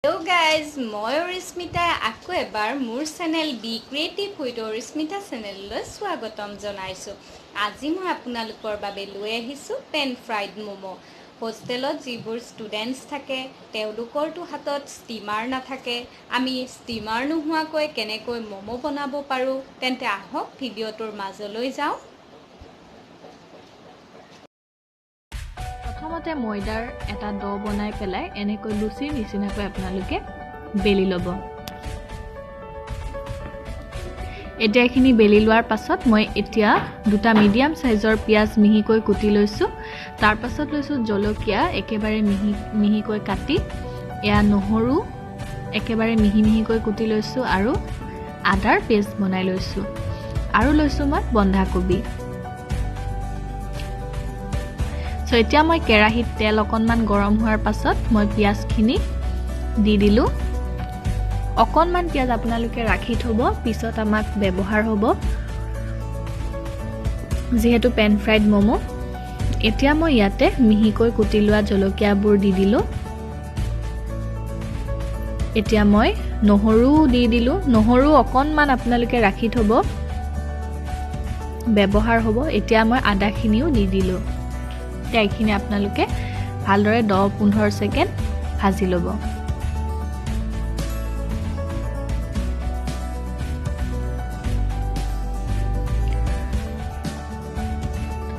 Hello guys, মই অৰিস্মিতা আকৌ এবাৰ মোৰ চেনেল বি ক্ৰিয়েটিভ উইথ অৰিস্মিতা চেনেললৈ স্বাগতম জনাইছোঁ। আজি মই আপোনালোকৰ বাবে লৈ আহিছোঁ পেন ফ্ৰাইড ম'ম'। হোষ্টেলত যিবোৰ ষ্টুডেণ্টছ থাকে তেওঁলোকৰতো হাতত ষ্টিমাৰ নাথাকে। আমি ষ্টিমাৰ নোহোৱাকৈ কেনেকৈ ম'ম' বনাব পাৰোঁ তেন্তে আহক ভিডিঅ'টোৰ মাজলৈ যাওঁ। প্ৰথমতে ময়দাৰ এটা ড বনাই পেলাই এনেকৈ লুচিৰ নিচিনাকৈ আপোনালোকে বেলি ল'ব। এতিয়া এইখিনি বেলি লোৱাৰ পাছত মই এতিয়া দুটা মিডিয়াম সাইজৰ পিয়াজ মিহিকৈ কুটি লৈছোঁ। তাৰ পাছত লৈছোঁ জলকীয়া একেবাৰে মিহিকৈ কাটি, এয়া নহৰু একেবাৰে মিহিকৈ কুটি লৈছোঁ আৰু আদাৰ পেষ্ট বনাই লৈছোঁ আৰু লৈছোঁ মই বন্ধাকবি। সো এতিয়া মই কেৰাহীত তেল অকণমান গৰম হোৱাৰ পাছত মই পিয়াজখিনি দি দিলোঁ। অকণমান পিয়াজ আপোনালোকে ৰাখি থ'ব, পিছত আমাক ব্যৱহাৰ হ'ব যিহেতু পেন ফ্ৰাইড ম'ম'। এতিয়া মই ইয়াতে মিহিকৈ কুটি লোৱা জলকীয়াবোৰ দি দিলোঁ। এতিয়া মই নহৰু দি দিলোঁ। নহৰু অকণমান আপোনালোকে ৰাখি থ'ব, ব্যৱহাৰ হ'ব। এতিয়া মই আদাখিনিও দি দিলোঁ। এতিয়া এইখিনি আপোনালোকে ভালদৰে 10-15 ছেকেণ্ড ভাজি ল'ব।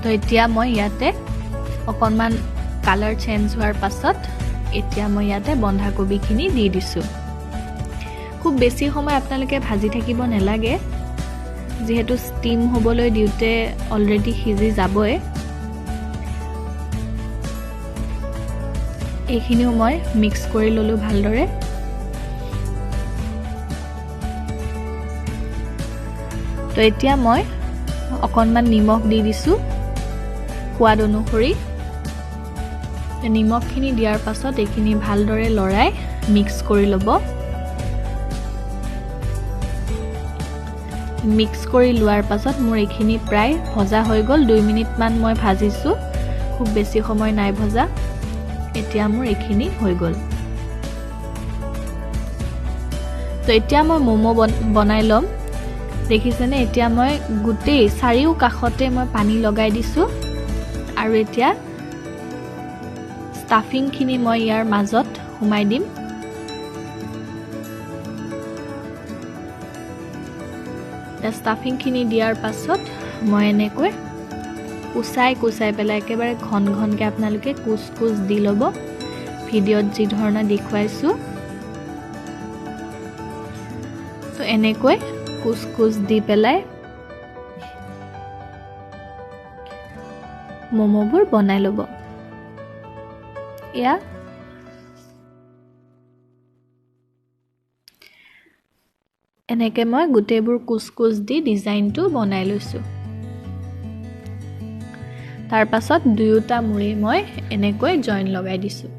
তো এতিয়া মই ইয়াতে অকণমান কালাৰ চেঞ্জ হোৱাৰ পাছত এতিয়া মই ইয়াতে বন্ধাকবিখিনি দি দিছোঁ। খুব বেছি সময় আপোনালোকে ভাজি থাকিব নালাগে, যিহেতু ষ্টিম হ'বলৈ দিওঁতে অলৰেডি সিজি যাবই। এইখিনিও মই মিক্স কৰি ল'লোঁ ভালদৰে। তো এতিয়া মই অকণমান নিমখ দি দিছোঁ সোৱাদ অনুসৰি। নিমখখিনি দিয়াৰ পাছত এইখিনি ভালদৰে লৰাই মিক্স কৰি ল'ব। মিক্স কৰি লোৱাৰ পাছত মোৰ এইখিনি প্ৰায় ভজা হৈ গ'ল। 2 মিনিটমান মই ভাজিছোঁ, খুব বেছি সময় নাই ভজা। এতিয়া মোৰ এইখিনি হৈ গ'ল। তো এতিয়া মই ম'ম' বনাই ল'ম। দেখিছেনে, এতিয়া মই গোটেই চাৰিও কাষতে মই পানী লগাই দিছোঁ আৰু এতিয়া ষ্টাফিংখিনি মই ইয়াৰ মাজত সোমাই দিম। ষ্টাফিংখিনি দিয়াৰ পাছত মই এনেকৈ কুচাই পেলাই একেবাৰে ঘনকৈ আপোনালোকে কুচ দি ল'ব, ভিডিঅ'ত যি ধৰণে দেখুৱাইছোঁ। তো এনেকৈ কুচ দি পেলাই ম'ম'বোৰ বনাই ল'ব। এয়া এনেকৈ মই গোটেইবোৰ কুচ দি ডিজাইনটো বনাই লৈছোঁ। তাৰ পাছত দুয়োটা মূৰে মই এনেকৈ জইন লগাই দিছোঁ।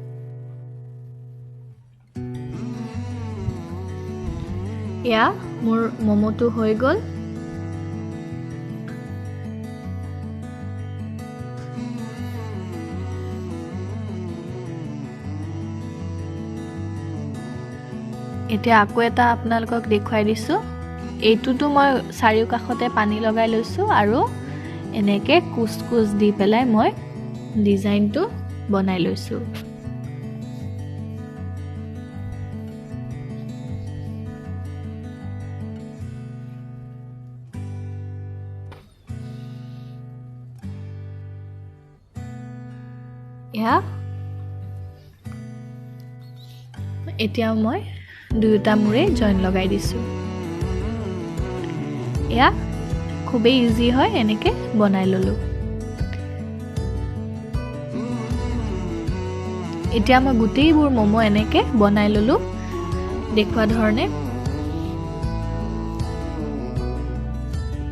এয়া মোৰ ম'ম'টো হৈ গ'ল। এতিয়া আকৌ এটা আপোনালোকক দেখুৱাই দিছোঁ। এইটোতো মই চাৰিওকাষতে পানী লগাই লৈছোঁ আৰু এনেকৈ কুচ দি পেলাই মই ডিজাইনটো বনাই লৈছোঁ। এতিয়া মই দুয়োটা মূৰে জইন লগাই দিছোঁ। এয়া খুবেই ইজি হয়, এনেকৈ বনাই ল'লোঁ। এতিয়া মই গোটেইবোৰ ম'ম' এনেকৈ বনাই ল'লোঁ দেখুওৱা ধৰণে।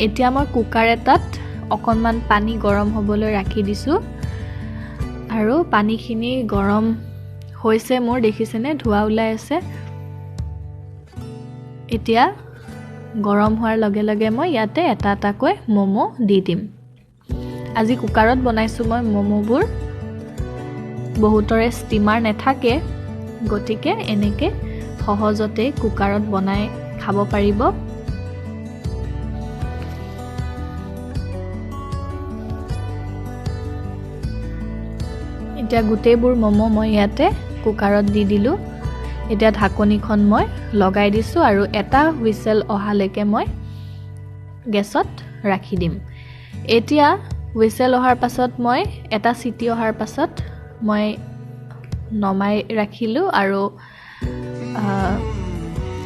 এতিয়া মই কুকাৰ এটাত অকণমান পানী গৰম হ'বলৈ ৰাখি দিছোঁ আৰু পানীখিনি গৰম হৈছে মোৰ, দেখিছেনে ধোঁৱা ওলাই আছে। এতিয়া গৰম হোৱাৰ লগে লগে মই ইয়াতে এটাকৈ ম'ম' দি দিম। আজি কুকাৰত বনাইছোঁ মই ম'ম'বোৰ। বহুতৰে ষ্টিমাৰ নাথাকে, গতিকে এনেকৈ সহজতে কুকাৰত বনাই খাব পাৰিব। এতিয়া গোটেইবোৰ ম'ম' মই ইয়াতে কুকাৰত দি দিলোঁ। এতিয়া ঢাকনিখন মই লগাই দিছোঁ আৰু এটা হুইচেল অহালৈকে মই গেছত ৰাখি দিম। এতিয়া হুইচেল অহাৰ পাছত মই এটা চিটি অহাৰ পাছত মই নমাই ৰাখিলোঁ আৰু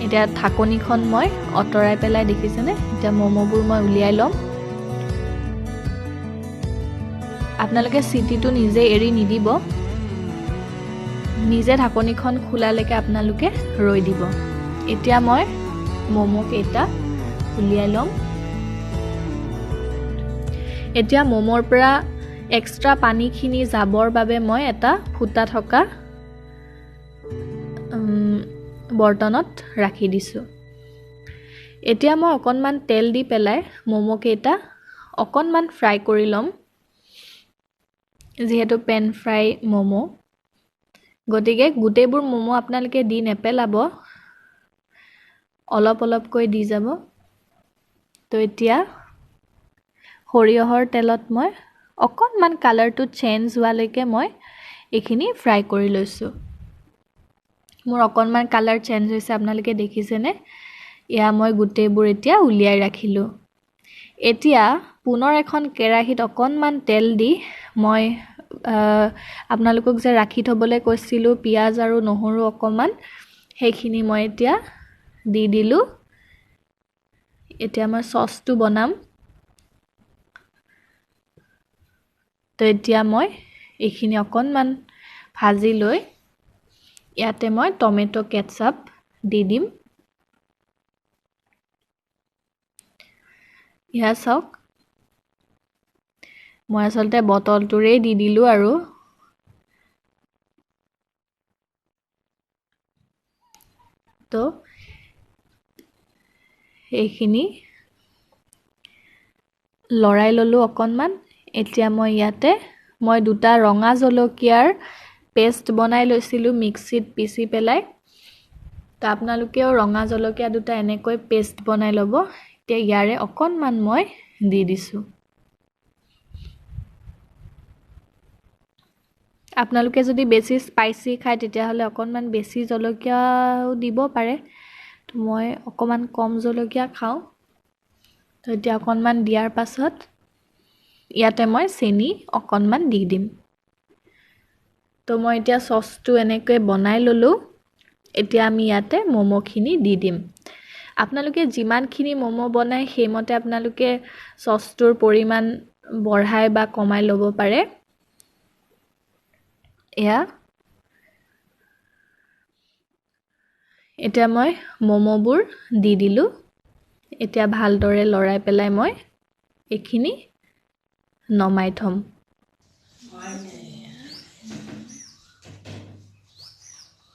এতিয়া ঢাকনিখন মই আঁতৰাই পেলাই দেখিছেনে? এতিয়া ম'ম'বোৰ মই উলিয়াই ল'ম। আপোনালোকে চিটিটো নিজে এৰি নিদিব, নিজে ঢাকনিখন খোলালৈকে আপোনালোকে ৰৈ দিব। এতিয়া মই ম'ম' কেইটা উলিয়াই ল'ম। এতিয়া ম'ম'ৰ পৰা এক্সট্ৰা পানীখিনি যাবৰ বাবে মই এটা ফুটা থকা বৰ্তনত ৰাখি দিছোঁ। এতিয়া মই অকণমান তেল দি পেলাই ম'ম' কেইটা অকণমান ফ্ৰাই কৰি ল'ম, যিহেতু পেন ফ্ৰাই ম'ম'। গতিকে গোটেইবোৰ ম'ম' আপোনালোকে দি নেপেলাব, অলপ অলপকৈ দি যাব। তো এতিয়া সৰিয়হৰ তেলত মই অকণমান কালাৰটো চেঞ্জ হোৱালৈকে মই এইখিনি ফ্ৰাই কৰি লৈছোঁ। মোৰ অকণমান কালাৰ চেঞ্জ হৈছে, আপোনালোকে দেখিছেনে? এয়া মই গোটেইবোৰ এতিয়া উলিয়াই ৰাখিলোঁ। এতিয়া পুনৰ এখন কেৰাহীত অকণমান তেল দি মই আপোনালোকক যে ৰাখি থ'বলৈ কৈছিলোঁ পিঁয়াজ আৰু নহৰু অকণমান, সেইখিনি মই এতিয়া দি দিলোঁ। এতিয়া মই চচটো বনাম। তো এতিয়া মই এইখিনি অকণমান ভাজি লৈ ইয়াতে মই টমেটো কেটচাপ দি দিম। এয়া চাওক, মই আচলতে বটলটোৰেই দি দিলোঁ আৰু তো এইখিনি লৰাই ল'লোঁ অকণমান। এতিয়া মই ইয়াতে দুটা ৰঙা জলকীয়াৰ পেষ্ট বনাই লৈছিলোঁ মিক্সিত পিচি পেলাই। তো আপোনালোকেও ৰঙা জলকীয়া দুটা এনেকৈ পেষ্ট বনাই ল'ব। এতিয়া ইয়াৰে অকণমান মই দি দিছোঁ। আপোনালোকে যদি বেছি স্পাইচি খায় তেতিয়াহ'লে অকণমান বেছি জলকীয়াও দিব পাৰে। তো মই অকণমান কম জলকীয়া খাওঁ। তো এতিয়া অকণমান দিয়াৰ পাছত ইয়াতে মই চেনি অকণমান দি দিম। তো মই এতিয়া চচটো এনেকৈ বনাই ল'লোঁ। এতিয়া আমি ইয়াতে ম'ম'খিনি দি দিম। আপোনালোকে যিমানখিনি ম'ম' বনায় সেইমতে আপোনালোকে চচটোৰ পৰিমাণ বঢ়াই বা কমাই ল'ব পাৰে। এয়া এতিয়া মই ম'ম'বোৰ দি দিলোঁ। এতিয়া ভালদৰে লৰাই পেলাই মই এইখিনি নমাই থ'ম।